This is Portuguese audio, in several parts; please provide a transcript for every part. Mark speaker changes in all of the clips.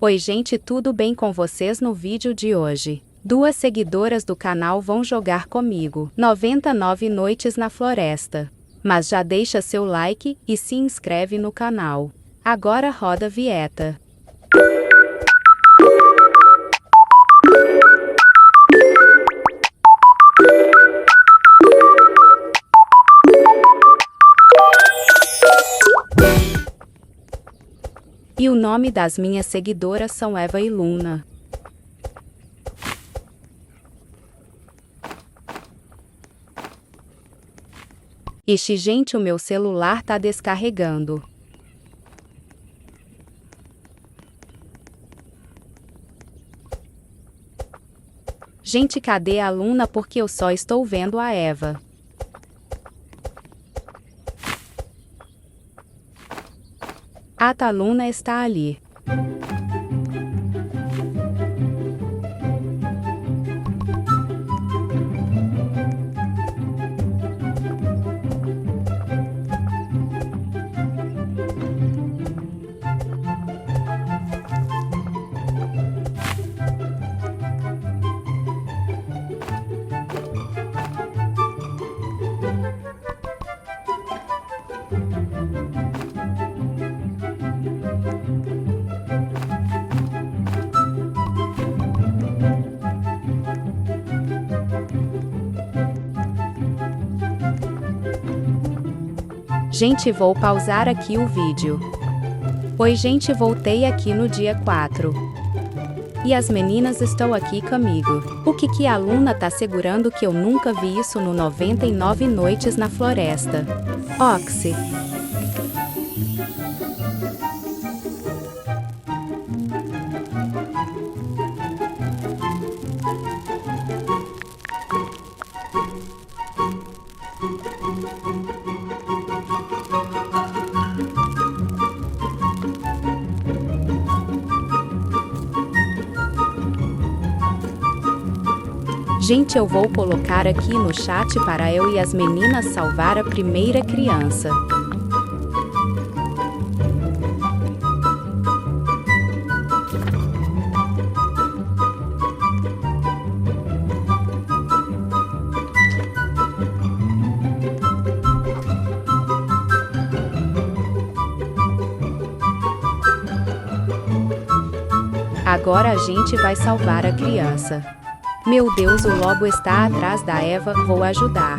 Speaker 1: Oi gente, tudo bem com vocês? No vídeo de hoje, duas seguidoras do canal vão jogar comigo 99 noites na floresta. Mas já deixa seu like e se inscreve no canal. Agora roda a vinheta. E o nome das minhas seguidoras são Eva e Luna. Ixi, gente, o meu celular tá descarregando. Gente, cadê a Luna? Porque eu só estou vendo a Eva. A Luna está ali. Gente, vou pausar aqui o vídeo. Oi gente, voltei aqui no dia 4. E as meninas estão aqui comigo. O que a Luna tá segurando que eu nunca vi isso no 99 noites na floresta? Oxi. Gente, eu vou colocar aqui no chat para eu e as meninas salvar a primeira criança. Agora a gente vai salvar a criança. Meu Deus, o lobo está atrás da Eva, vou ajudar.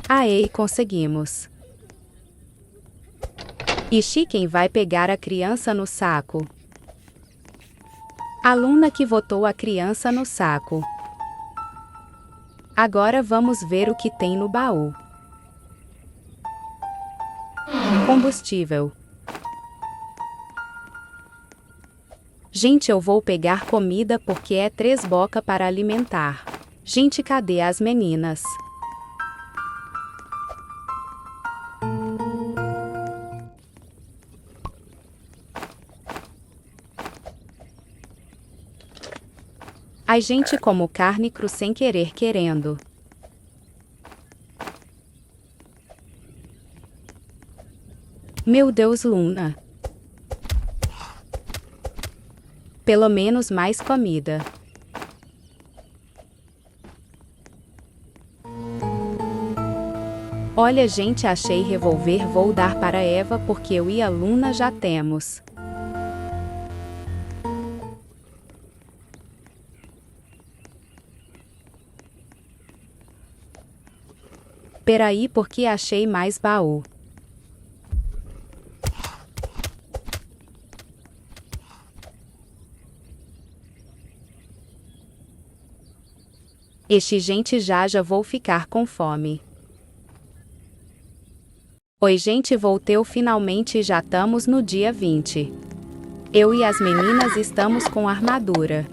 Speaker 1: Aê, conseguimos. Ixi, quem vai pegar a criança no saco? A Luna que botou a criança no saco. Agora vamos ver o que tem no baú. Combustível. Gente, eu vou pegar comida porque é 3 boca para alimentar. Gente, cadê as meninas? Ai gente, como carne cru sem querer querendo. Meu Deus, Luna. Pelo menos mais comida. Olha gente, achei revólver, vou dar para Eva porque eu e a Luna já temos. Peraí, porque achei mais baú. Gente, já vou ficar com fome. Oi gente, voltei finalmente e já estamos no dia 20. Eu e as meninas estamos com armadura.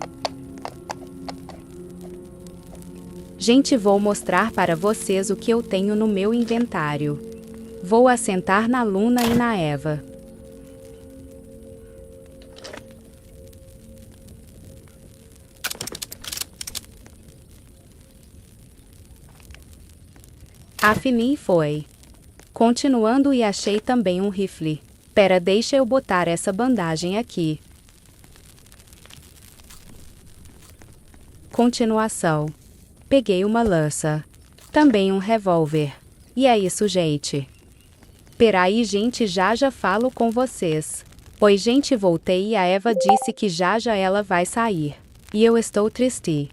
Speaker 1: Gente, vou mostrar para vocês o que eu tenho no meu inventário. Vou assentar na Luna e na Eva. Afini e foi. Continuando e achei também um rifle. Pera, deixa eu botar essa bandagem aqui. Continuação. Peguei uma lança. Também um revólver. E é isso, gente. Peraí, gente, já falo com vocês. Oi, gente, voltei e a Eva disse que já ela vai sair. E eu estou triste.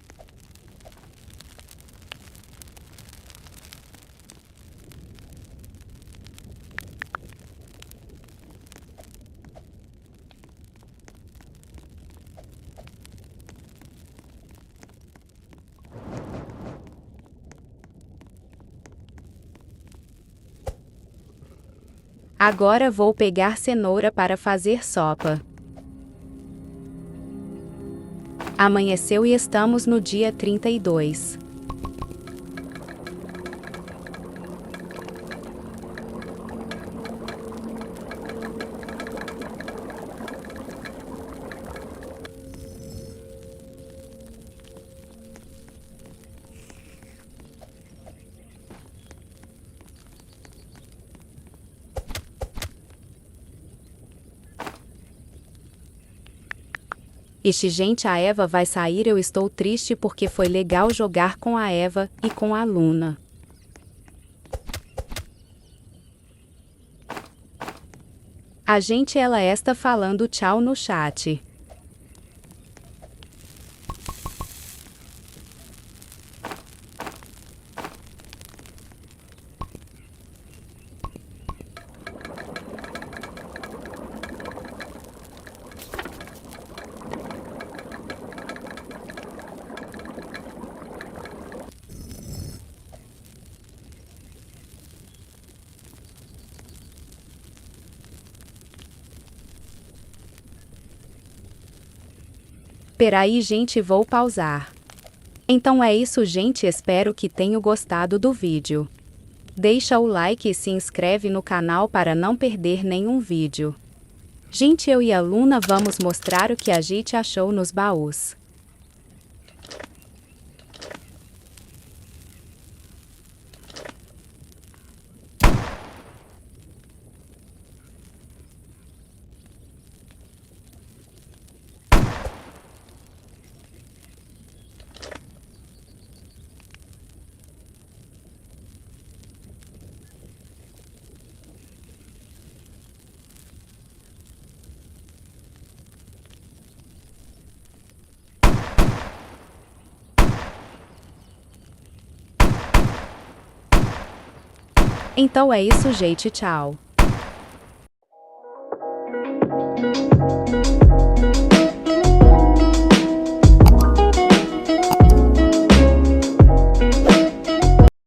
Speaker 1: Agora vou pegar cenoura para fazer sopa. Amanheceu e estamos no dia 32. Gente, a Eva vai sair, eu estou triste porque foi legal jogar com a Eva e com a Luna. A gente ela está falando tchau no chat. Peraí, gente, vou pausar. Então é isso, gente, espero que tenham gostado do vídeo. Deixa o like e se inscreve no canal para não perder nenhum vídeo. Gente, eu e a Luna vamos mostrar o que a gente achou nos baús. Então é isso, gente, tchau.